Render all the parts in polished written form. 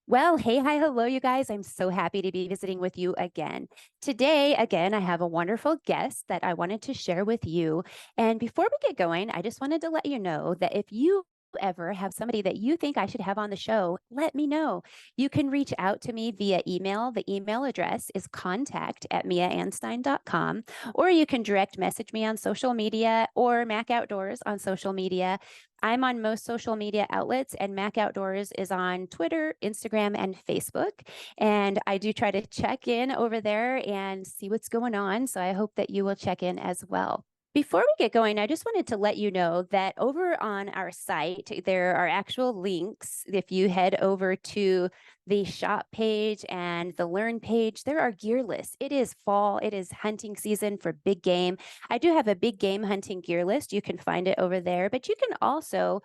Well, hey, hi, hello, you guys. I'm so happy to be visiting with you again. Today, again, I have a wonderful guest that I wanted to share with you. And before we get going, I just wanted to let you know that if you ever have somebody that you think I should have on the show, let me know. You can reach out to me via email. The email address is contact@miaanstine.com, or you can direct message me on social media or Mac Outdoors on social media. I'm on most social media outlets, and Mac Outdoors is on Twitter, Instagram, and Facebook. And I do try to check in over there and see what's going on. So I hope that you will check in as well. Before we get going, I just wanted to let you know that over on our site, there are actual links. If you head over to the shop page and the learn page, there are gear lists. It is fall, it is hunting season for big game. I do have a big game hunting gear list. You can find it over there, but you can also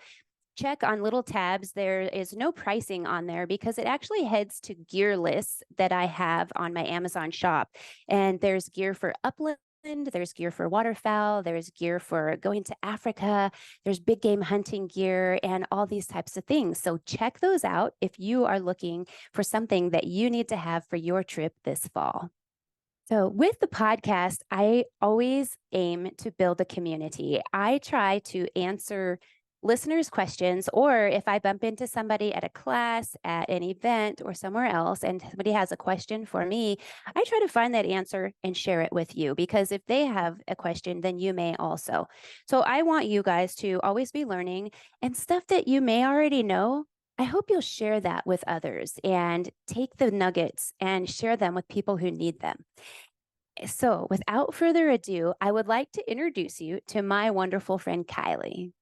check on little tabs. There is no pricing on there because it actually heads to gear lists that I have on my Amazon shop. And there's gear for upland. There's gear for waterfowl, there's gear for going to Africa, there's big game hunting gear, and all these types of things. So check those out if you are looking for something that you need to have for your trip this fall. So, with the podcast, I always aim to build a community. I try to answer listeners' questions, or if I bump into somebody at a class, at an event, or somewhere else, and somebody has a question for me, I try to find that answer and share it with you because if they have a question, then you may also. So, I want you guys to always be learning and stuff that you may already know. I hope you'll share that with others and take the nuggets and share them with people who need them. So, without further ado, I would like to introduce you to my wonderful friend Kylie.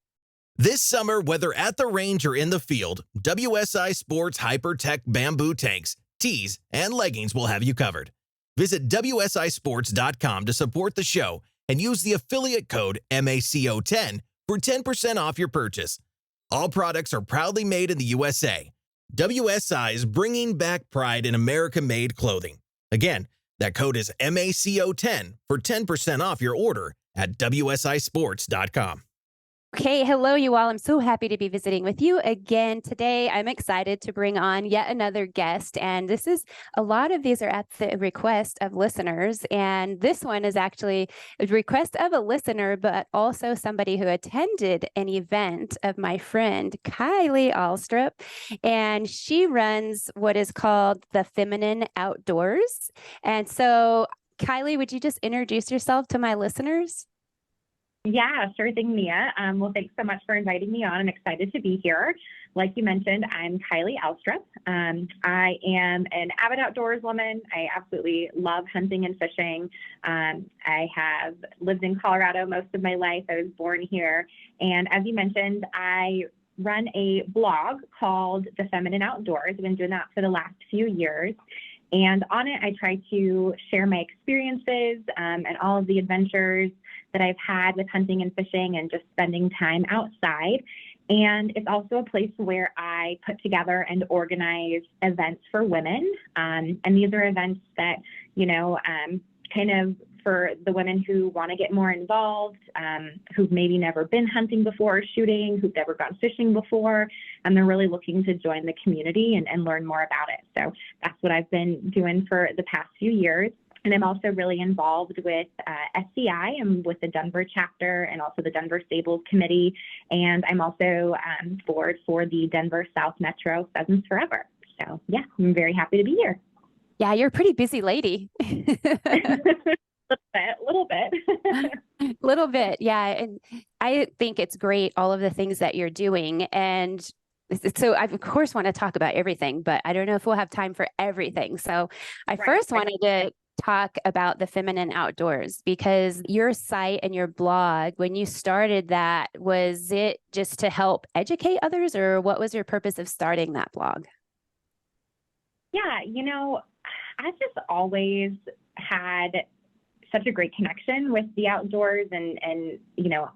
This summer, whether at the range or in the field, WSI Sports Hypertech bamboo tanks, tees, and leggings will have you covered. Visit WSISports.com to support the show and use the affiliate code MACO10 for 10% off your purchase. All products are proudly made in the USA. WSI is bringing back pride in American-made clothing. Again, that code is MACO10 for 10% off your order at WSISports.com. Okay, hello, you all. I'm so happy to be visiting with you again today. I'm excited to bring on yet another guest. And this is a lot of these are at the request of listeners. And this one is actually a request of a listener, but also somebody who attended an event of my friend, Kylie Alsturp. And she runs what is called the Feminine Outdoors. And so, Kylie, would you just introduce yourself to my listeners? Yeah, sure thing, Mia. Well, thanks so much for inviting me on. I'm excited to be here. Like you mentioned, I'm Kylie Alsturp. I am an avid outdoors woman. I absolutely love hunting and fishing. I have lived in Colorado most of my life. I was born here. And as you mentioned, I run a blog called The Feminine Outdoors. I've been doing that for the last few years. And on it, I try to share my experiences and all of the adventures that I've had with hunting and fishing and just spending time outside. And it's also a place where I put together and organize events for women. And these are events that, kind of for the women who want to get more involved, who've maybe never been hunting before or shooting, who've never gone fishing before, and they're really looking to join the community and learn more about it. So that's what I've been doing for the past few years. And I'm also really involved with SCI. I'm with the Denver chapter and also the Denver Stables Committee. And I'm also board for the Denver South Metro Pheasants Forever. So yeah, I'm very happy to be here. Yeah, you're a pretty busy lady. Little bit. Little bit, yeah. And I think it's great, all of the things that you're doing. And so I, of course, want to talk about everything, but I don't know if we'll have time for everything. So I first wanted to talk about the Feminine Outdoors because your site and your blog, when you started that, was it just to help educate others, or what was your purpose of starting that blog? Yeah, I've just always had such a great connection with the outdoors and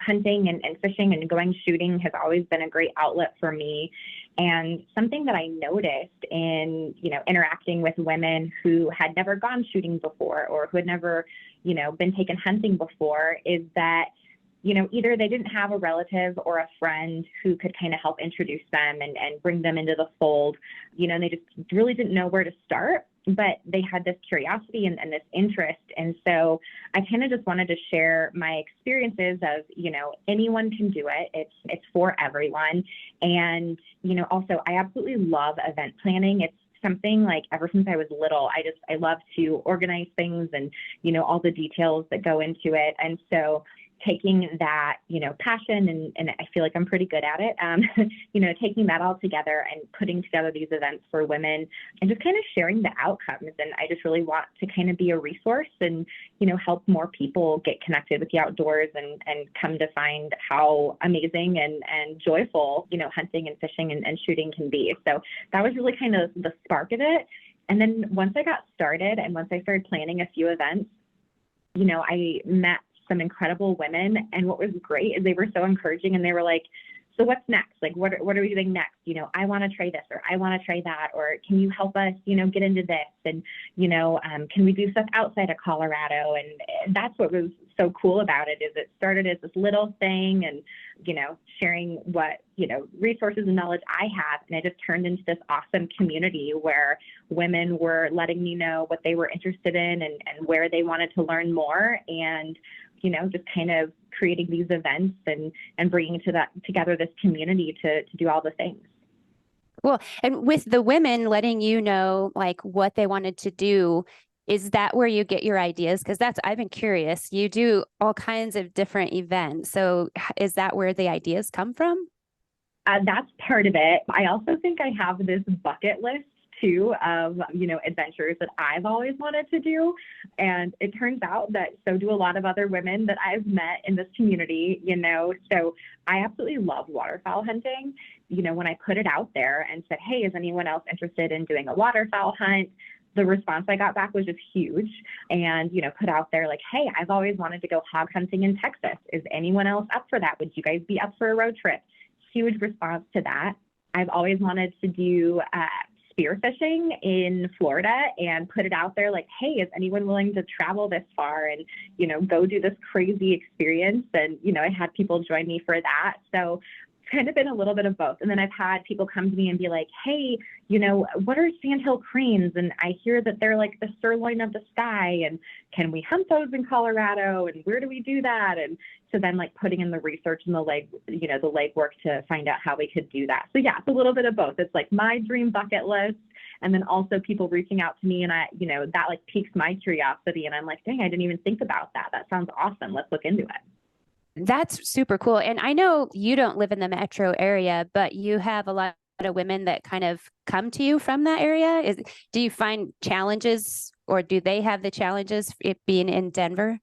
hunting and fishing and going shooting has always been a great outlet for me. And something that I noticed in, interacting with women who had never gone shooting before or who had never, been taken hunting before is that either they didn't have a relative or a friend who could kind of help introduce them and bring them into the fold, and they just really didn't know where to start, but they had this curiosity and this interest. And so I kind of just wanted to share my experiences of, anyone can do it. It's for everyone. And, also I absolutely love event planning. It's something like ever since I was little, I love to organize things and, all the details that go into it. And so taking that, passion, and I feel like I'm pretty good at it, taking that all together and putting together these events for women and just kind of sharing the outcomes. And I just really want to kind of be a resource and, help more people get connected with the outdoors and come to find how amazing and joyful, hunting and fishing and shooting can be. So that was really kind of the spark of it. And then once I got started and once I started planning a few events, I met some incredible women. And what was great is they were so encouraging, and they were like, so what's next? Like, what are we doing next? I want to try this, or I want to try that, or can you help us, get into this? And, can we do stuff outside of Colorado? And that's what was so cool about it, is it started as this little thing and, sharing what, resources and knowledge I have. And it just turned into this awesome community where women were letting me know what they were interested in and where they wanted to learn more. And, just kind of creating these events and bringing together this community to do all the things. Well, and with the women letting you know like what they wanted to do, is that where you get your ideas? Because I've been curious. You do all kinds of different events. So is that where the ideas come from? That's part of it. I also think I have this bucket list too of, adventures that I've always wanted to do. And it turns out that so do a lot of other women that I've met in this community, so I absolutely love waterfowl hunting. When I put it out there and said, hey, is anyone else interested in doing a waterfowl hunt? The response I got back was just huge. And, put out there like, hey, I've always wanted to go hog hunting in Texas. Is anyone else up for that? Would you guys be up for a road trip? Huge response to that. I've always wanted to do spearfishing in Florida, and put it out there like, hey, is anyone willing to travel this far and, go do this crazy experience? And, I had people join me for that. So it's kind of been a little bit of both. And then I've had people come to me and be like, hey, what are sandhill cranes? And I hear that they're like the sirloin of the sky, and can we hunt those in Colorado? And where do we do that? And so then like putting in the research and the legwork to find out how we could do that. So yeah, it's a little bit of both. It's like my dream bucket list, and then also people reaching out to me, and I, that like piques my curiosity, and I'm like, dang, I didn't even think about that. That sounds awesome. Let's look into it. That's super cool. And I know you don't live in the metro area, but you have a lot of women that kind of come to you from that area. Do you find challenges, or do they have the challenges it being in Denver?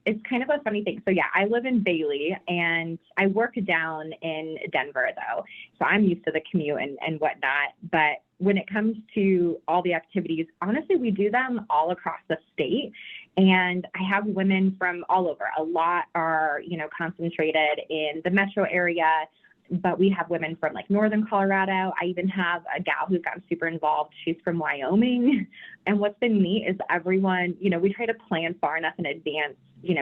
It's kind of a funny thing. So yeah, I live in Bailey and I work down in Denver though. So I'm used to the commute and whatnot. But when it comes to all the activities, honestly, we do them all across the state. And I have women from all over. A lot are, concentrated in the metro area, but we have women from like Northern Colorado. I even have a gal who's gotten super involved. She's from Wyoming. And what's been neat is everyone, we try to plan far enough in advance,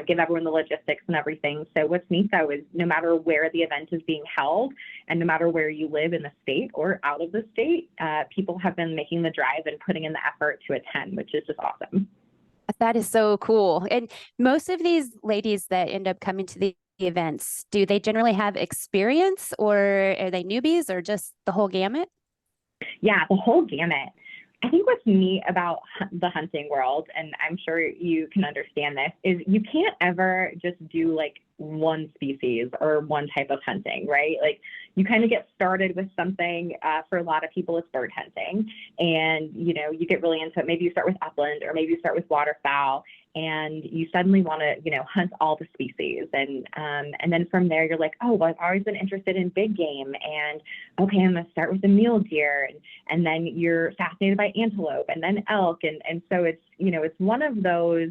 give everyone the logistics and everything. So what's neat though is no matter where the event is being held and no matter where you live in the state or out of the state, people have been making the drive and putting in the effort to attend, which is just awesome. That is so cool. And most of these ladies that end up coming to the events, do they generally have experience, or are they newbies, or just the whole gamut? Yeah, the whole gamut. I think what's neat about the hunting world, and I'm sure you can understand this, is you can't ever just do like one species or one type of hunting, right? Like you kind of get started with something. For a lot of people, it's bird hunting, and you get really into it. Maybe you start with upland, or maybe you start with waterfowl, and you suddenly want to hunt all the species, and then from there you're like, oh, well, I've always been interested in big game, and okay, I'm gonna start with the mule deer, and then you're fascinated by antelope, and then elk, and so it's it's one of those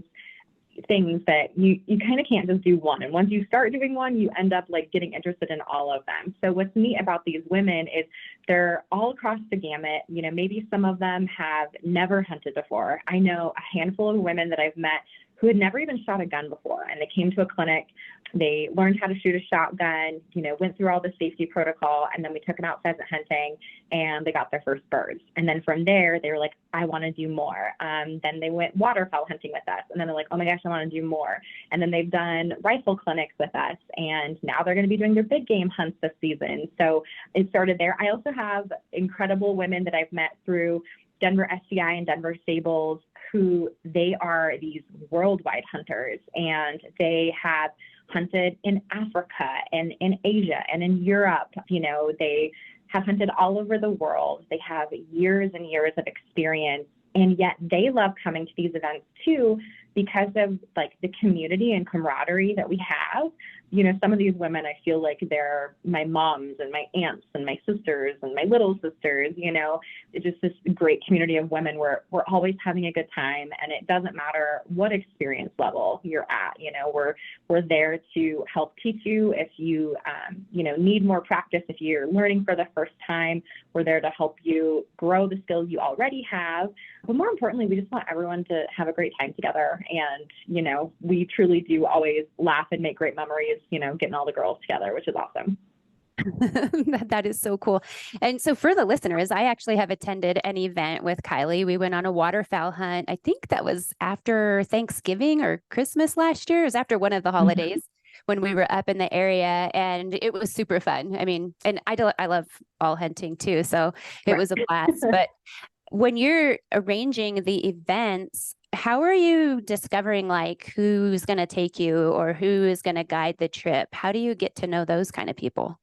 things that you kind of can't just do one. And once you start doing one, you end up like getting interested in all of them. So what's neat about these women is they're all across the gamut. Maybe some of them have never hunted before. I know a handful of women that I've met who had never even shot a gun before. And they came to a clinic, they learned how to shoot a shotgun, went through all the safety protocol, and then we took them out pheasant hunting and they got their first birds. And then from there, they were like, I want to do more. Then they went waterfowl hunting with us. And then they're like, oh my gosh, I want to do more. And then they've done rifle clinics with us. And now they're going to be doing their big game hunts this season. So it started there. I also have incredible women that I've met through Denver SCI and Denver Stables, who they are these worldwide hunters, and they have hunted in Africa and in Asia and in Europe. They have hunted all over the world. They have years and years of experience, and yet they love coming to these events too, because of like the community and camaraderie that we have. Some of these women, I feel like they're my moms and my aunts and my sisters and my little sisters. It's just this great community of women where we're always having a good time, and it doesn't matter what experience level you're at. We're there to help teach you if you need more practice, if you're learning for the first time. We're there to help you grow the skills you already have. But more importantly, we just want everyone to have a great time together. And, we truly do always laugh and make great memories, getting all the girls together, which is awesome. That is so cool. And so for the listeners, I actually have attended an event with Kylie. We went on a waterfowl hunt. I think that was after Thanksgiving or Christmas last year. It was after one of the holidays when we were up in the area, and it was super fun. I mean, and I love all hunting too. So it was a blast. But when you're arranging the events, how are you discovering like who's going to take you or who is going to guide the trip? How do you get to know those kind of people?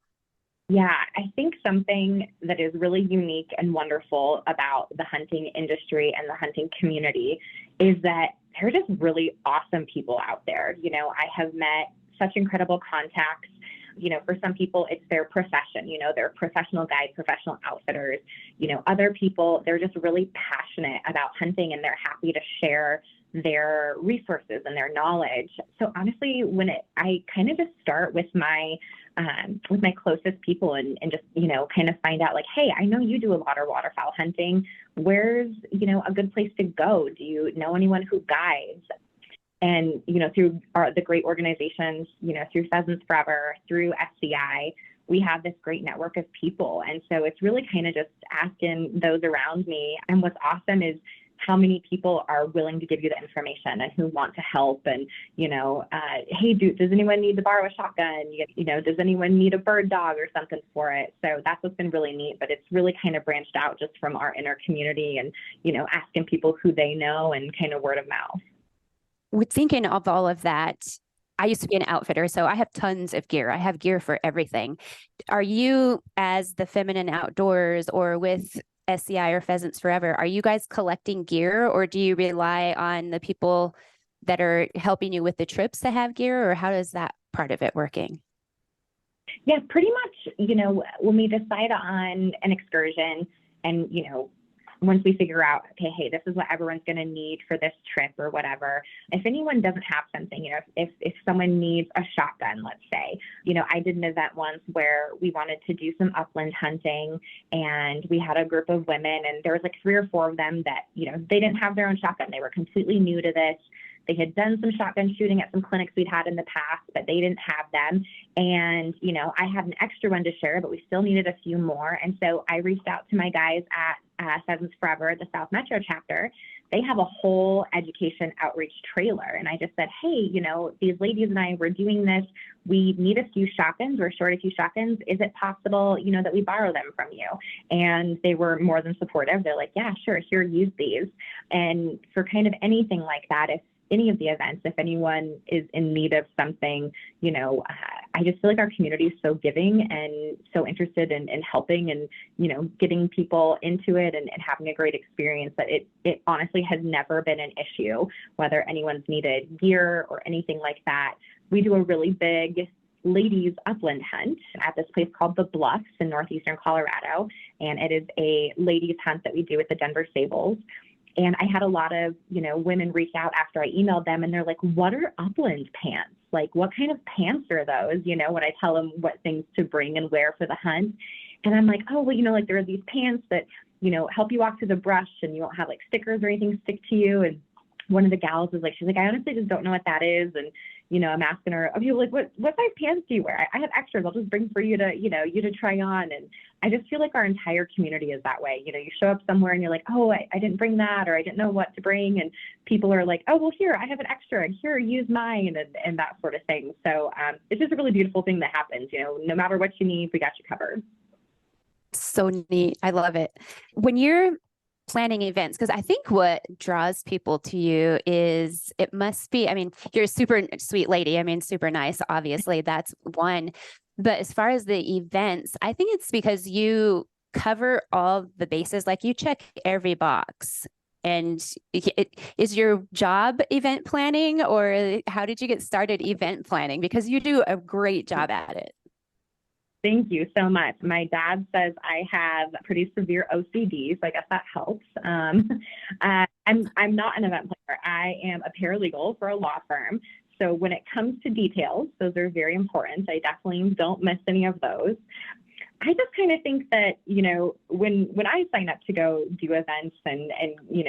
Yeah, I think something that is really unique and wonderful about the hunting industry and the hunting community is that they're just really awesome people out there. I have met such incredible contacts. For some people, it's their profession. They're professional guides, professional outfitters. Other people, they're just really passionate about hunting, and they're happy to share their resources and their knowledge. So honestly, I kind of just start with my closest people and just, kind of find out like, hey, I know you do a lot of waterfowl hunting. Where's, a good place to go? Do you know anyone who guides? And, through the great organizations, through Pheasants Forever, through SCI, we have this great network of people. And so it's really kind of just asking those around me. And what's awesome is how many people are willing to give you the information and who want to help. And, hey, does anyone need to borrow a shotgun? Does anyone need a bird dog or something for it? So that's what's been really neat, but it's really kind of branched out just from our inner community and, asking people who they know and kind of word of mouth. With thinking of all of that, I used to be an outfitter, so I have tons of gear. I have gear for everything. Are you, as the Feminine Outdoors or with SCI or Pheasants Forever, are you guys collecting gear, or do you rely on the people that are helping you with the trips to have gear, or how is that part of it working? Yeah, pretty much, when we decide on an excursion and, once we figure out, okay, hey, this is what everyone's going to need for this trip or whatever, if anyone doesn't have something, if someone needs a shotgun, let's say, I did an event once where we wanted to do some upland hunting, and we had a group of women, and there was like 3 or 4 of them that, they didn't have their own shotgun. They were completely new to this. They had done some shotgun shooting at some clinics we'd had in the past, but they didn't have them. And, I had an extra one to share, but we still needed a few more. And so I reached out to my guys at Pheasants Forever, the South Metro chapter. They have a whole education outreach trailer. And I just said, hey, these ladies and I were doing this. We need a few shotguns. We're short a few shotguns. Is it possible, that we borrow them from you? And they were more than supportive. They're like, yeah, sure. Here, use these. And for kind of anything like that, if any of the events, if anyone is in need of something, I just feel like our community is so giving and so interested in helping and, getting people into it and having a great experience that it honestly has never been an issue, whether anyone's needed gear or anything like that. We do a really big ladies upland hunt at this place called The Bluffs in northeastern Colorado. And it is a ladies hunt that we do at the Denver Stables. And I had a lot of, women reach out after I emailed them, and they're like, what are upland pants? Like, what kind of pants are those? When I tell them what things to bring and wear for the hunt. And I'm like, oh, well, there are these pants that, help you walk through the brush and you won't have like stickers or anything stick to you. And one of the gals was like, she's like, I honestly just don't know what that is. And, I'm asking her, okay, like, what size pants do you wear? I have extras. I'll just bring for you to, you to try on. And I just feel like our entire community is that way. You show up somewhere and you're like, oh, I didn't bring that, or I didn't know what to bring. And people are like, oh, well, here, I have an extra, and here, use mine, and that sort of thing. So it's just a really beautiful thing that happens. No matter what you need, we got you covered. So neat. I love it. When you're planning events, because I think what draws people to you is it must be, I mean, you're a super sweet lady. I mean, super nice, obviously, that's one. But as far as the events, I think it's because you cover all the bases, like you check every box. And is your job event planning, or how did you get started event planning? Because you do a great job at it. Thank you so much. My dad says I have pretty severe OCD, so I guess that helps. I'm not an event planner. I am a paralegal for a law firm. So when it comes to details, those are very important. I definitely don't miss any of those. I just kind of think that, when I sign up to go do events and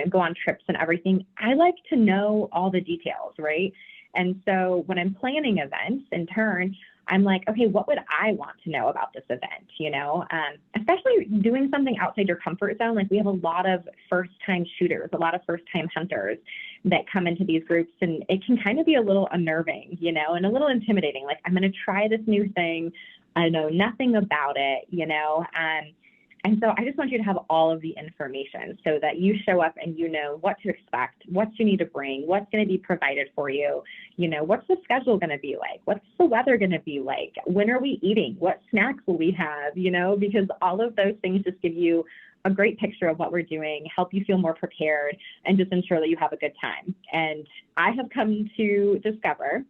go on trips and everything, I like to know all the details, right? And so when I'm planning events in turn, I'm like, okay, what would I want to know about this event? Especially doing something outside your comfort zone. Like, we have a lot of first-time shooters, a lot of first-time hunters that come into these groups, and it can kind of be a little unnerving, and a little intimidating. Like, I'm going to try this new thing. I know nothing about it, and so I just want you to have all of the information so that you show up and you know what to expect, what you need to bring, what's going to be provided for you, what's the schedule going to be like, what's the weather going to be like, when are we eating, what snacks will we have, because all of those things just give you a great picture of what we're doing, help you feel more prepared, and just ensure that you have a good time. And I have come to discover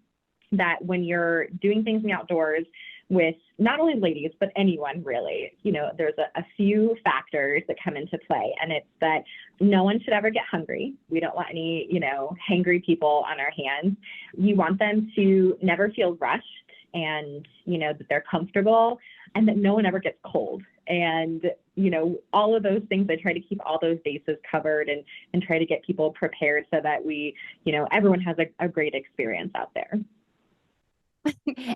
that when you're doing things in the outdoors with not only ladies, but anyone really, there's a few factors that come into play. And it's that no one should ever get hungry. We don't want any, hangry people on our hands. You want them to never feel rushed, and, that they're comfortable, and that no one ever gets cold. And, all of those things, I try to keep all those bases covered and try to get people prepared so that we, everyone has a great experience out there.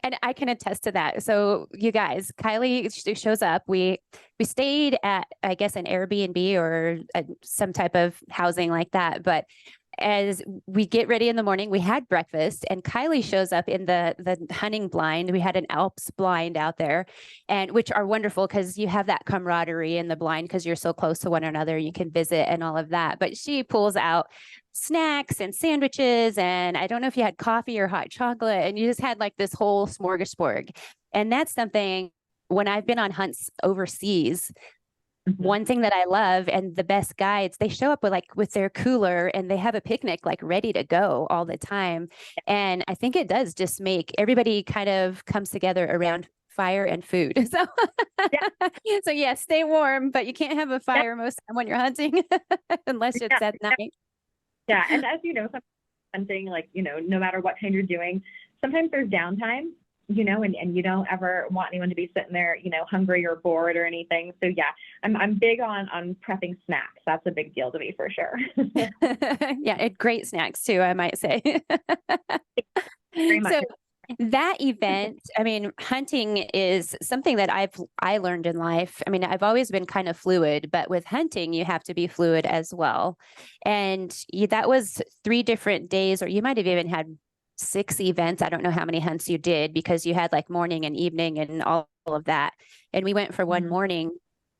And I can attest to that. So you guys, Kylie shows up. We stayed at, I guess, an Airbnb or some type of housing like that. But as we get ready in the morning, we had breakfast, and Kylie shows up in the hunting blind. We had an Alps blind out there, and which are wonderful because you have that camaraderie in the blind because you're so close to one another. You can visit and all of that. But she pulls out snacks and sandwiches, and I don't know if you had coffee or hot chocolate, and you just had like this whole smorgasbord. And that's something, when I've been on hunts overseas, one thing that I love, and the best guides, they show up with their cooler, and they have a picnic like ready to go all the time. And I think it does just make everybody kind of comes together around fire and food. So, so yeah, stay warm, but you can't have a fire most of the time when you're hunting unless it's at night. Yeah. And as something like, no matter what kind you're doing, sometimes there's downtime, and you don't ever want anyone to be sitting there, hungry or bored or anything. So yeah, I'm big on prepping snacks. That's a big deal to me for sure. Yeah. Great snacks too, I might say. Very much. So that event, I mean, hunting is something that I learned in life. I mean, I've always been kind of fluid, but with hunting, you have to be fluid as well. And that was 3 different days, or you might have even had 6 events. I don't know how many hunts you did, because you had like morning and evening and all of that. And we went for one morning.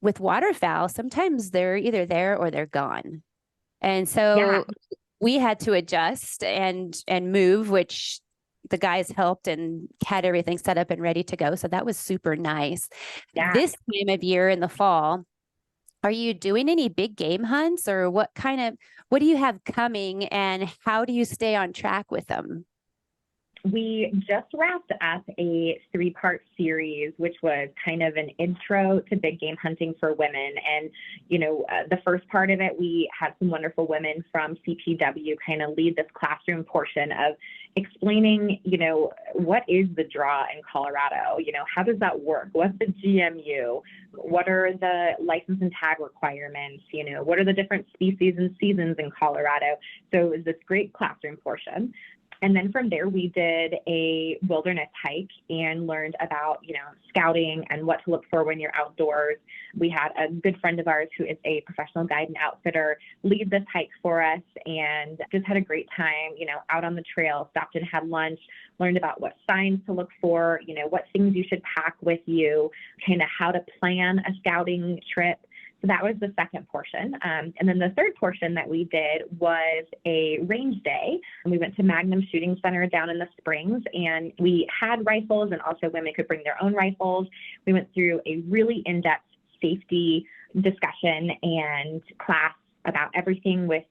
With waterfowl, sometimes they're either there or they're gone. And so we had to adjust and move, which the guys helped and had everything set up and ready to go. So that was super nice. Yeah. This time of year in the fall, are you doing any big game hunts, or what do you have coming, and how do you stay on track with them? We just wrapped up a 3-part series, which was kind of an intro to big game hunting for women. And, the first part of it, we had some wonderful women from CPW kind of lead this classroom portion of, explaining, what is the draw in Colorado? How does that work? What's the GMU? What are the license and tag requirements? What are the different species and seasons in Colorado? So it was this great classroom portion. And then from there, we did a wilderness hike and learned about, scouting and what to look for when you're outdoors. We had a good friend of ours who is a professional guide and outfitter lead this hike for us and just had a great time, out on the trail, stopped and had lunch, learned about what signs to look for, what things you should pack with you, kind of how to plan a scouting trip. So that was the second portion. And then the third portion that we did was a range day. And we went to Magnum Shooting Center down in the Springs, and we had rifles, and also women could bring their own rifles. We went through a really in-depth safety discussion and class about everything with,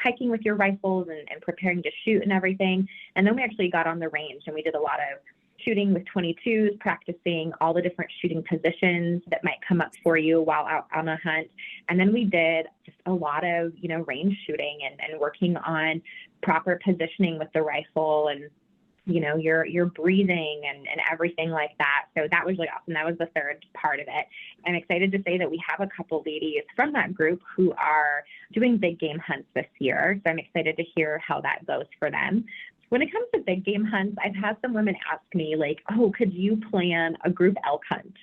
hiking with your rifles and preparing to shoot and everything. And then we actually got on the range and we did a lot of shooting with 22s, practicing all the different shooting positions that might come up for you while out on a hunt. And then we did just a lot of, range shooting and working on proper positioning with the rifle and, your breathing and everything like that. So that was really awesome. That was the third part of it. I'm excited to say that we have a couple ladies from that group who are doing big game hunts this year. So I'm excited to hear how that goes for them. When it comes to big game hunts, I've had some women ask me could you plan a group elk hunt?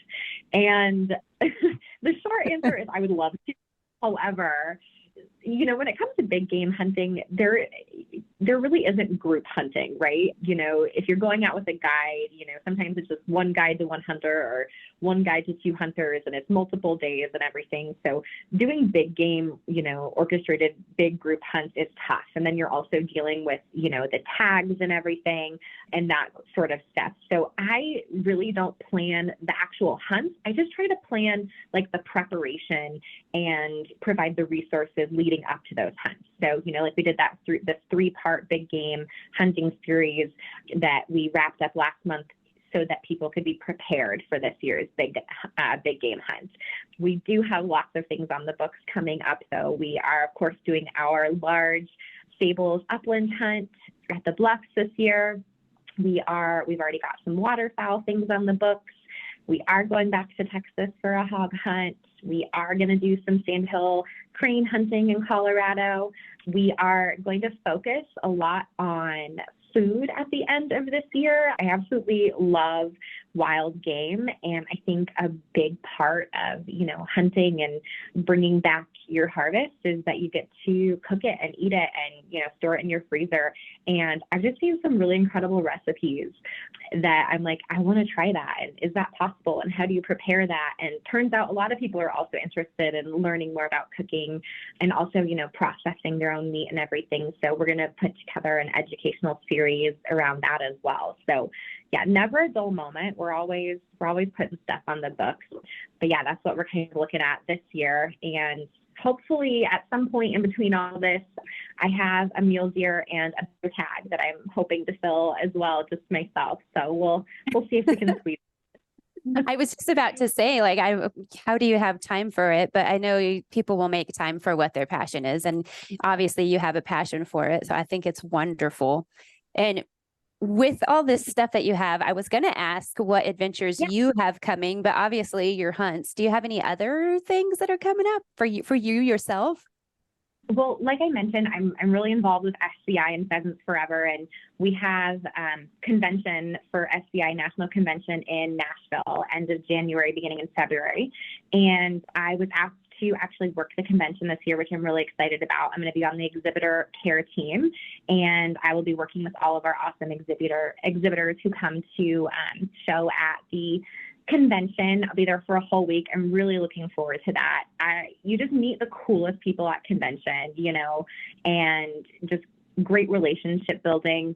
And the short answer is I would love to. However, when it comes to big game hunting, there really isn't group hunting, right? If you're going out with a guide, sometimes it's just one guide to one hunter or one guide to two hunters, and it's multiple days and everything. So doing big game, orchestrated big group hunts is tough. And then you're also dealing with, the tags and everything and that sort of stuff. So I really don't plan the actual hunts. I just try to plan the preparation and provide the resources leading up to those hunts. So, we did this 3-part big game hunting series that we wrapped up last month so that people could be prepared for this year's big game hunt. We do have lots of things on the books coming up, though. We are, of course, doing our large Stables upland hunt at the Bluffs this year. We've already got some waterfowl things on the books. We are going back to Texas for a hog hunt. We are going to do some sandhill crane hunting in Colorado. We are going to focus a lot on food at the end of this year. I absolutely love wild game, and I think a big part of, hunting and bringing back your harvest is that you get to cook it and eat it and, store it in your freezer. And I've just seen some really incredible recipes that I'm like, I want to try that. And is that possible? And how do you prepare that? And turns out a lot of people are also interested in learning more about cooking and also, processing their own meat and everything. So we're going to put together an educational series around that as well. So yeah, never a dull moment. We're always putting stuff on the books. But yeah, that's what we're kind of looking at this year. And hopefully at some point in between all this, I have a mule deer and a bear tag that I'm hoping to fill as well, just myself. So we'll see if we can squeeze. I was just about to say, how do you have time for it? But I know people will make time for what their passion is. And obviously you have a passion for it. So I think it's wonderful. And with all this stuff that you have, I was going to ask what adventures you have coming, but obviously your hunts. Do you have any other things that are coming up for you yourself? Well, like I mentioned, I'm really involved with SCI and Pheasants Forever, and we have convention for SCI National Convention in Nashville, end of January, beginning in February. And I was asked to actually work the convention this year, which I'm really excited about. I'm going to be on the exhibitor care team, and I will be working with all of our awesome exhibitors who come to show at the convention. I'll be there for a whole week. I'm really looking forward to that. You just meet the coolest people at convention, and just great relationship building,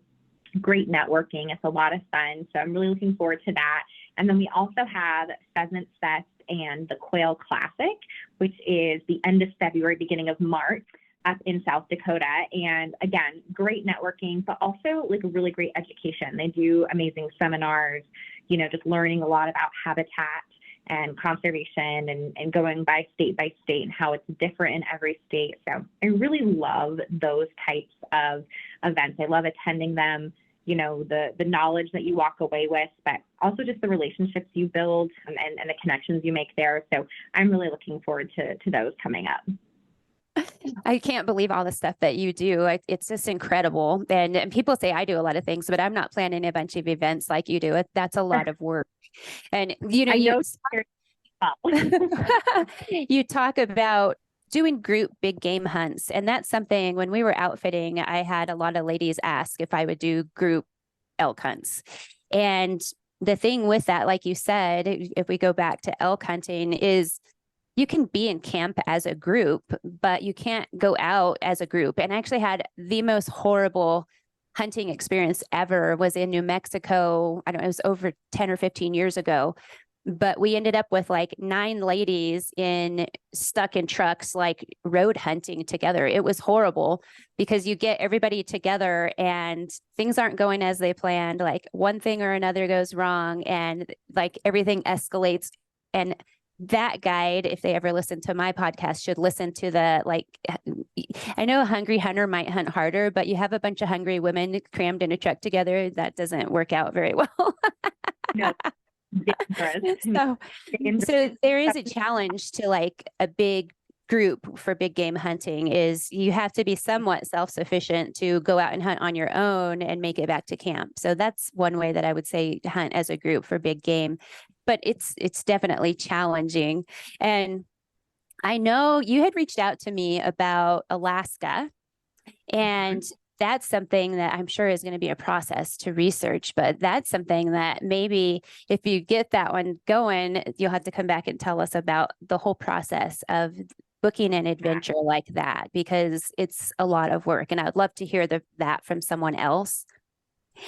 great networking. It's a lot of fun. So I'm really looking forward to that. And then we also have Pheasant Fest and the Quail Classic, which is the end of February, beginning of March, up in South Dakota. And again, great networking, but also a really great education. They do amazing seminars, just learning a lot about habitat and conservation and going by state and how it's different in every state. So I really love those types of events. I love attending them, you know, the knowledge that you walk away with, but also just the relationships you build and the connections you make there. So I'm really looking forward to those coming up. I can't believe all the stuff that you do. It's just incredible. And people say I do a lot of things, but I'm not planning a bunch of events like you do. That's a lot of work. And, you know, I know you talk about doing group big game hunts. And that's something when we were outfitting, I had a lot of ladies ask if I would do group elk hunts. And the thing with that, like you said, if we go back to elk hunting, is you can be in camp as a group, but you can't go out as a group. And I actually had the most horrible hunting experience ever was in New Mexico. I don't know, it was over 10 or 15 years ago. But we ended up with like 9 ladies stuck in trucks, like road hunting together. It was horrible because you get everybody together and things aren't going as they planned. Like one thing or another goes wrong and like everything escalates. And that guide, if they ever listen to my podcast, should listen to I know a hungry hunter might hunt harder, but you have a bunch of hungry women crammed in a truck together. That doesn't work out very well. No. So there is a challenge to like a big group for big game hunting is you have to be somewhat self-sufficient to go out and hunt on your own and make it back to camp. So that's one way that I would say hunt as a group for big game, but it's definitely challenging. And I know you had reached out to me about Alaska, and that's something that I'm sure is going to be a process to research, but that's something that maybe if you get that one going, you'll have to come back and tell us about the whole process of booking an adventure like that, because it's a lot of work. And I'd love to hear that from someone else.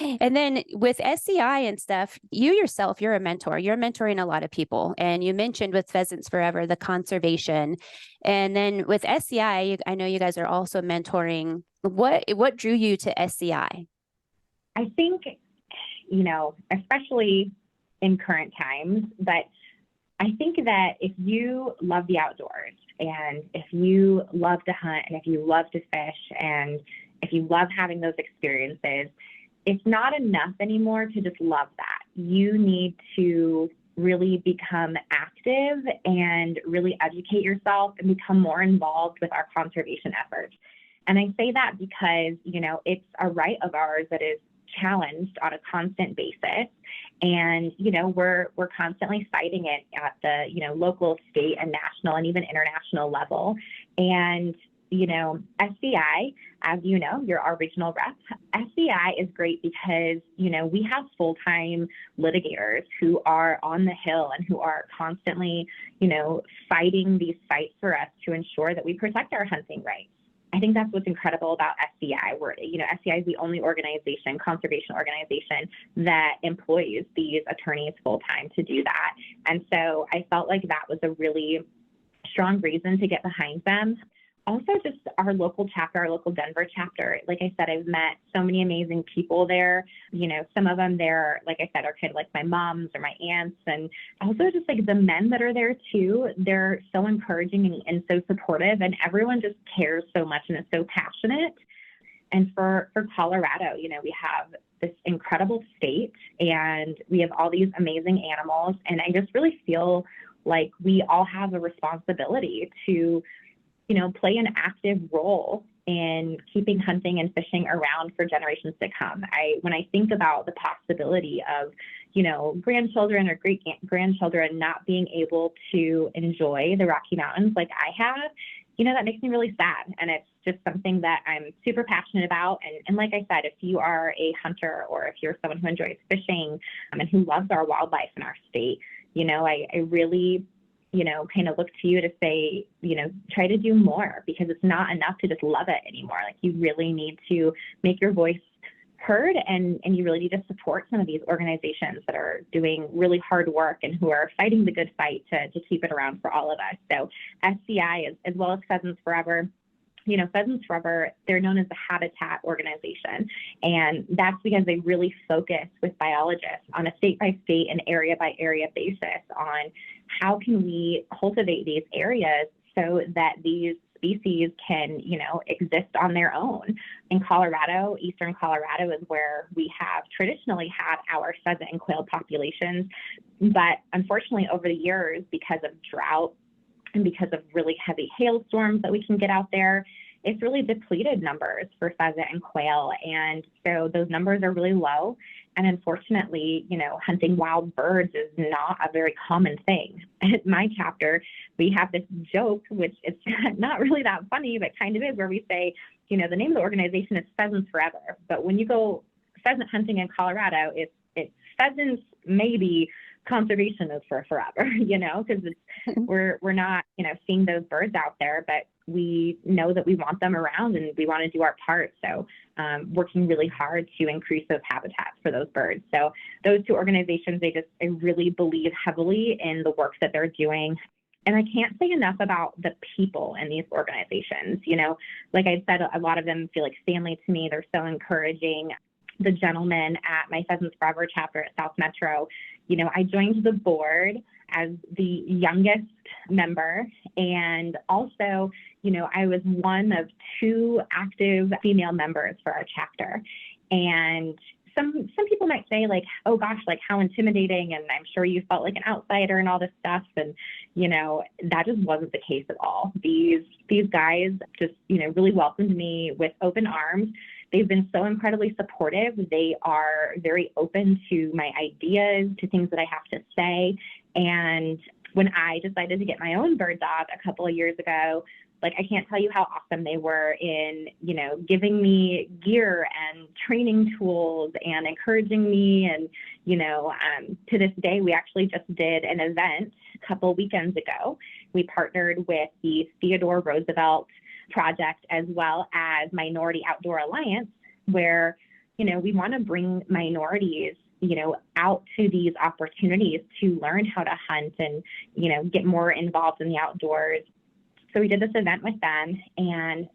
And then with SCI and stuff, you yourself, you're a mentor. You're mentoring a lot of people. And you mentioned with Pheasants Forever, the conservation. And then with SCI, I know you guys are also mentoring. What drew you to SCI? I think, you know, especially in current times, but I think that if you love the outdoors and if you love to hunt and if you love to fish and if you love having those experiences, it's not enough anymore to just love that. You need to really become active and really educate yourself and become more involved with our conservation efforts. And I say that because, you know, it's a right of ours that is challenged on a constant basis. And, you know, we're constantly fighting it at the, you know, local, state, and national and even international level. And, you know, SCI, as you know, you're our regional rep. SCI is great because, you know, we have full-time litigators who are on the Hill and who are constantly, you know, fighting these fights for us to ensure that we protect our hunting rights. I think that's what's incredible about SCI. You know, SCI is the only conservation organization that employs these attorneys full-time to do that. And so I felt like that was a really strong reason to get behind them. Also, just our local chapter, our local Denver chapter. Like I said, I've met so many amazing people there. You know, some of them there, like I said, are kind of like my moms or my aunts. And also just like the men that are there too, they're so encouraging and so supportive. And everyone just cares so much and is so passionate. And for Colorado, you know, we have this incredible state and we have all these amazing animals. And I just really feel like we all have a responsibility to, you know, play an active role in keeping hunting and fishing around for generations to come. When I think about the possibility of, you know, grandchildren or great grandchildren not being able to enjoy the Rocky Mountains like I have, you know, that makes me really sad. And it's just something that I'm super passionate about. And like I said, if you are a hunter or if you're someone who enjoys fishing and who loves our wildlife in our state, you know, I really, you know, kind of look to you to say, you know, try to do more because it's not enough to just love it anymore. Like you really need to make your voice heard and you really need to support some of these organizations that are doing really hard work and who are fighting the good fight to keep it around for all of us. So SCI, as well as Pheasants Forever, you know, Pheasants Forever, they're known as the habitat organization. And that's because they really focus with biologists on a state-by-state and area-by-area basis on how can we cultivate these areas so that these species can, exist on their own. In Colorado, eastern Colorado is where we have traditionally had our pheasant and quail populations. But unfortunately, over the years, because of drought and because of really heavy hailstorms that we can get out there, it's really depleted numbers for pheasant and quail. And so those numbers are really low. And unfortunately, hunting wild birds is not a very common thing. At my chapter, we have this joke, which is not really that funny, but kind of is, where we say, the name of the organization is Pheasants Forever. But when you go pheasant hunting in Colorado, it's pheasants, maybe conservation is for forever, because we're not, seeing those birds out there, but we know that we want them around and we want to do our part. So working really hard to increase those habitats for those birds. So those two organizations, they really believe heavily in the work that they're doing. And I can't say enough about the people in these organizations. Like I said, a lot of them feel like family to me. They're so encouraging. The gentleman at my Pheasants Forever chapter at South Metro, I joined the board as the youngest member. And also, I was one of 2 active female members for our chapter. And some people might say, like, oh gosh, like how intimidating. And I'm sure you felt like an outsider and all this stuff. And, that just wasn't the case at all. These guys just, really welcomed me with open arms. They've been so incredibly supportive. They are very open to my ideas, to things that I have to say. And when I decided to get my own bird dog a couple of years ago, like, I can't tell you how awesome they were in, giving me gear and training tools and encouraging me. And, to this day, we actually just did an event a couple of weekends ago. We partnered with the Theodore Roosevelt Project as well as Minority Outdoor Alliance, where, we want to bring minorities, out to these opportunities to learn how to hunt and, get more involved in the outdoors. So we did this event with them, and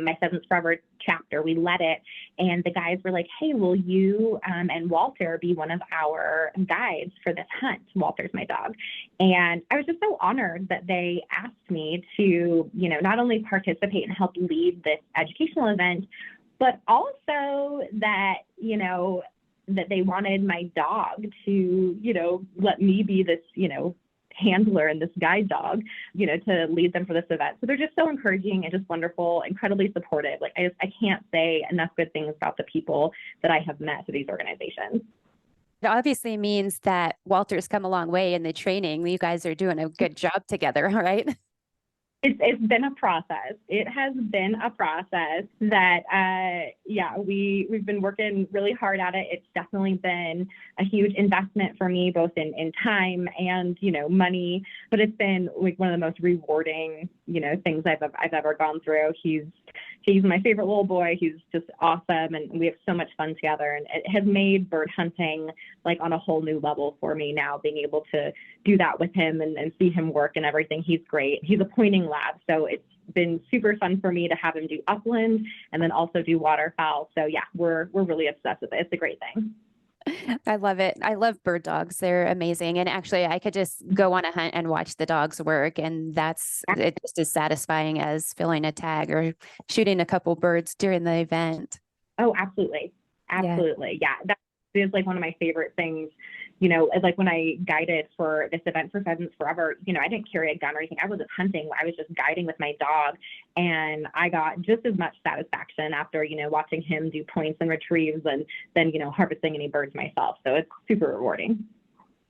my Pheasants Forever chapter, we led it, and the guys were like, hey, will you and Walter be one of our guides for this hunt? Walter's my dog. And I was just so honored that they asked me to, not only participate and help lead this educational event, but also that, that they wanted my dog to, let me be this, handler and this guide dog, to lead them for this event. So they're just so encouraging and just wonderful, incredibly supportive. Like, I can't say enough good things about the people that I have met through these organizations. It obviously means that Walter's come a long way in the training. You guys are doing a good job together, right? It's been a process. It has been a process that, we've been working really hard at it. It's definitely been a huge investment for me, both in time and, money, but it's been like one of the most rewarding, things I've ever gone through. He's my favorite little boy. He's just awesome. And we have so much fun together, and it has made bird hunting like on a whole new level for me now, being able to do that with him and see him work and everything. He's great. He's a pointing lab. So it's been super fun for me to have him do upland and then also do waterfowl. So yeah, we're really obsessed with it. It's a great thing. I love it. I love bird dogs. They're amazing. And actually, I could just go on a hunt and watch the dogs work. And it's just as satisfying as filling a tag or shooting a couple birds during the event. Oh, absolutely. Absolutely. Yeah. That is like one of my favorite things. Like when I guided for this event for Pheasants Forever, I didn't carry a gun or anything. I wasn't hunting. I was just guiding with my dog. And I got just as much satisfaction after, watching him do points and retrieves and then, harvesting any birds myself. So it's super rewarding.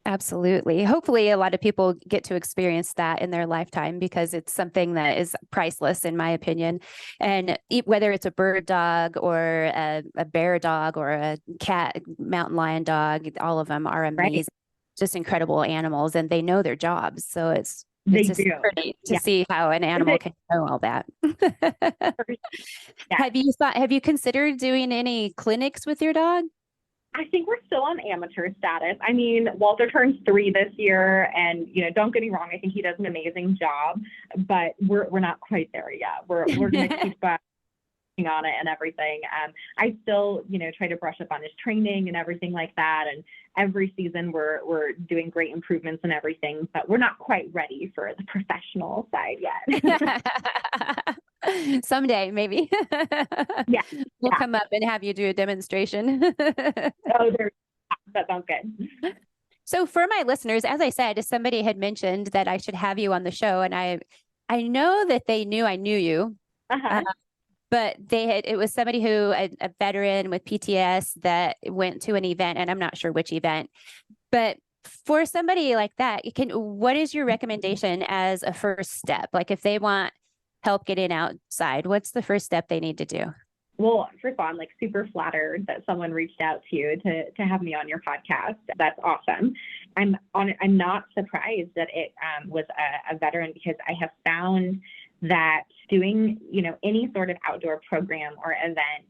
Absolutely. Hopefully a lot of people get to experience that in their lifetime, because it's something that is priceless, in my opinion. And whether it's a bird dog or a bear dog or a cat, mountain lion dog, all of them are amazing, right? Just incredible animals, and they know their jobs. So it's just pretty to see how an animal can know all that. Have you considered doing any clinics with your dog? I think we're still on amateur status. I mean, Walter turns 3 this year, and don't get me wrong, I think he does an amazing job, but we're not quite there yet. We're going to keep on it and everything. I still, try to brush up on his training and everything like that. And every season we're doing great improvements and everything, but we're not quite ready for the professional side yet. Someday, maybe. Yeah. We'll come up and have you do a demonstration. Oh, that sounds good. So for my listeners, as I said, somebody had mentioned that I should have you on the show, and I know that they knew I knew you. But it was somebody who, a veteran with PTS that went to an event, and I'm not sure which event, but for somebody like that, what is your recommendation as a first step? Like if they want help getting outside, what's the first step they need to do? Well, first of all, I'm super flattered that someone reached out to you to have me on your podcast. That's awesome. I'm not surprised that it was a veteran, because I have found that doing, any sort of outdoor program or event,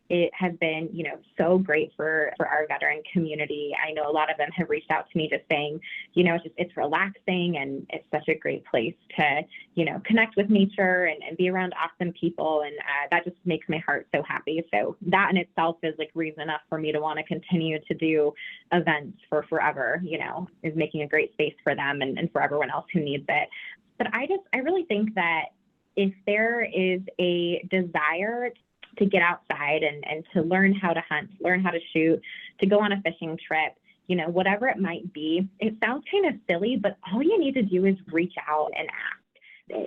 it has been, so great for our veteran community. I know a lot of them have reached out to me just saying, it's relaxing and it's such a great place to, connect with nature and be around awesome people. And that just makes my heart so happy. So that in itself is reason enough for me to want to continue to do events for forever, is making a great space for them and for everyone else who needs it. But I really think that if there is a desire to get outside and to learn how to hunt, learn how to shoot, to go on a fishing trip, whatever it might be, it sounds kind of silly, but all you need to do is reach out and ask.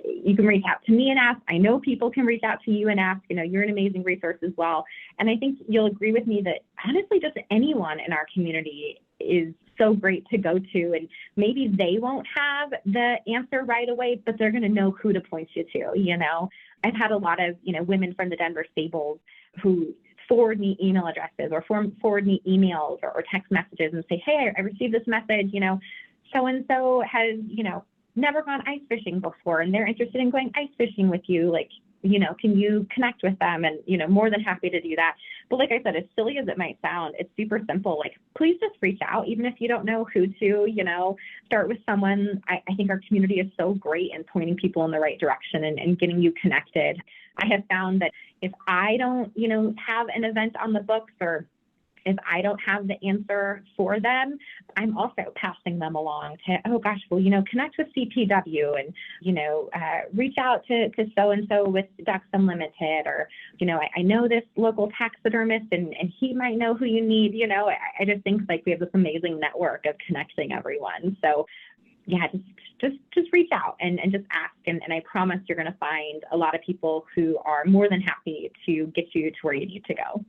You can reach out to me and ask. I know people can reach out to you and ask. You're an amazing resource as well. And I think you'll agree with me that honestly, just anyone in our community is so great to go to. And maybe they won't have the answer right away, but they're going to know who to point you to. I've had a lot of, women from the Denver stables who forward me email addresses or forward me emails or text messages and say, hey, I received this message, so-and-so has, never gone ice fishing before, and they're interested in going ice fishing with you. Can you connect with them? And, more than happy to do that. But like I said, as silly as it might sound, it's super simple. Please just reach out, even if you don't know who to, start with someone. I think our community is so great in pointing people in the right direction and getting you connected. I have found that if I don't, have an event on the books, or if I don't have the answer for them, I'm also passing them along to, oh gosh, well, connect with CPW and, reach out to so-and-so with Ducks Unlimited, or, I know this local taxidermist and he might know who you need. I just think we have this amazing network of connecting everyone. So yeah, just reach out and just ask. And I promise you're going to find a lot of people who are more than happy to get you to where you need to go.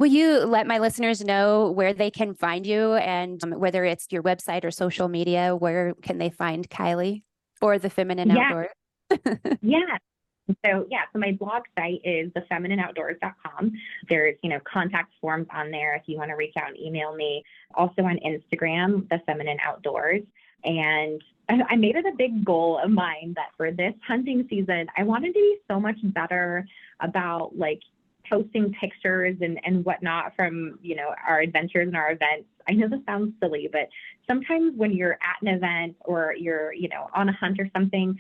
Will you let my listeners know where they can find you, and whether it's your website or social media, where can they find Kylie or the Feminine Outdoor? Yeah. So my blog site is thefeminine.outdoors.com. There's, contact forms on there if you want to reach out and email me. Also on Instagram, The Feminine Outdoors. And I made it a big goal of mine that for this hunting season, I wanted to be so much better about posting pictures and whatnot from, our adventures and our events. I know this sounds silly, but sometimes when you're at an event or you're, on a hunt or something,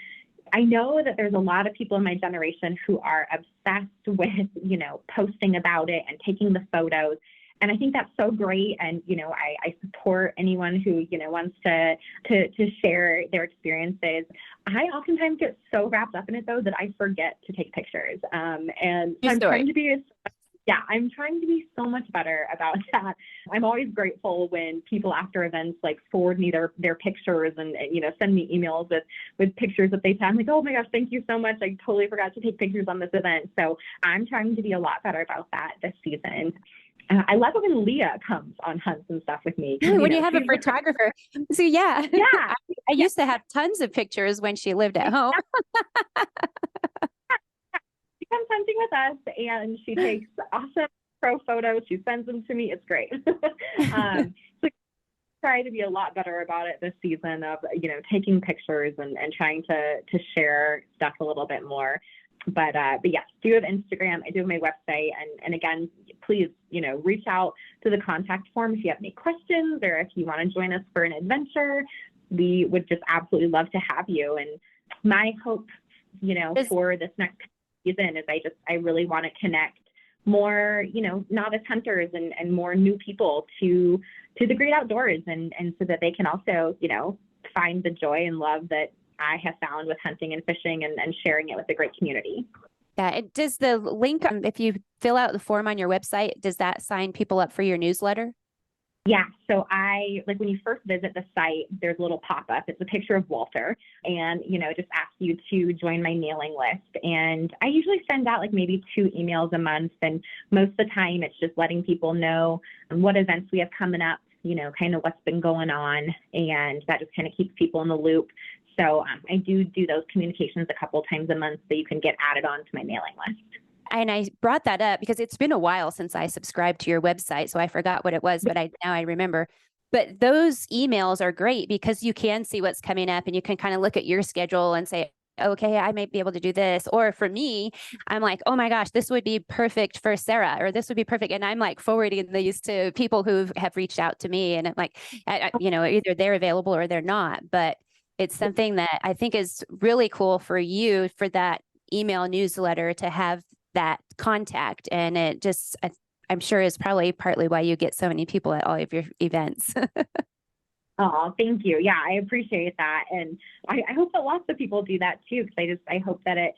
I know that there's a lot of people in my generation who are obsessed with, posting about it and taking the photos. And I think that's so great. And, I support anyone who, wants to share their experiences. I oftentimes get so wrapped up in it, though, that I forget to take pictures. And I'm trying to be so much better about that. I'm always grateful when people after events forward me their pictures and send me emails with pictures that they've had. I'm like, oh my gosh, thank you so much. I totally forgot to take pictures on this event. So I'm trying to be a lot better about that this season. I love it when Leah comes on hunts and stuff with me. When you have a photographer. So I used to have tons of pictures when she lived at home. She comes hunting with us and she takes awesome pro photos. She sends them to me. It's great. So try to be a lot better about it this season of, taking pictures and trying to share stuff a little bit more. But yes, do have Instagram. I do have my website. And again, please, reach out to the contact form if you have any questions or if you want to join us for an adventure. We would just absolutely love to have you. And my hope, for this next season is I really want to connect more, novice hunters and more new people to the great outdoors, and so that they can also, find the joy and love that I have found with hunting and fishing, and sharing it with the great community. Yeah. Does the link, if you fill out the form on your website, does that sign people up for your newsletter? Yeah. So when you first visit the site, there's a little pop-up. It's a picture of Walter, and, it just asks you to join my mailing list. And I usually send out maybe 2 emails a month. And most of the time it's just letting people know what events we have coming up, kind of what's been going on. And that just kind of keeps people in the loop. So I do those communications a couple times a month so you can get added on to my mailing list. And I brought that up because it's been a while since I subscribed to your website, so I forgot what it was, but now I remember. But those emails are great because you can see what's coming up, and you can kind of look at your schedule and say, okay, I might be able to do this. Or for me, I'm like, oh my gosh, this would be perfect for Sarah, or this would be perfect. And I'm like forwarding these to people who have reached out to me, and I'm like, either they're available or they're not. But it's something that I think is really cool for you, for that email newsletter, to have that contact. And it just, I'm sure, is probably partly why you get so many people at all of your events. Oh, thank you. Yeah, I appreciate that. And I hope that lots of people do that too, because I hope that it,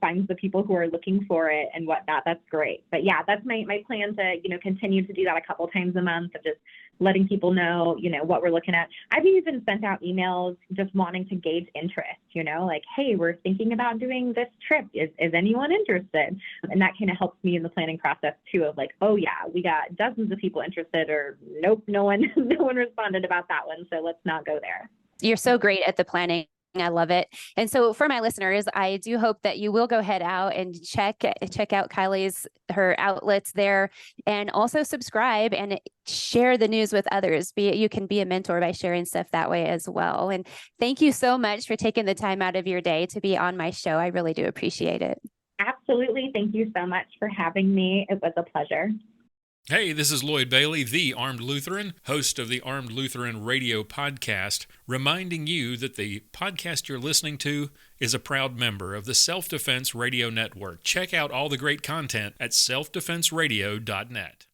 finds the people who are looking for it and whatnot. That's great. But yeah, that's my plan to, continue to do that a couple times a month, of just letting people know, what we're looking at. I've even sent out emails just wanting to gauge interest, like, hey, we're thinking about doing this trip. Is anyone interested? And that kind of helps me in the planning process too, of like, oh yeah, we got dozens of people interested, or nope, no one responded about that one. So let's not go there. You're so great at the planning. I love it. And so for my listeners, I do hope that you will go head out and check out her outlets there, and also subscribe and share the news with others. You can be a mentor by sharing stuff that way as well. And thank you so much for taking the time out of your day to be on my show. I really do appreciate it. Absolutely. Thank you so much for having me. It was a pleasure. Hey, this is Lloyd Bailey, the Armed Lutheran, host of the Armed Lutheran Radio podcast, reminding you that the podcast you're listening to is a proud member of the Self-Defense Radio Network. Check out all the great content at selfdefenseradio.net.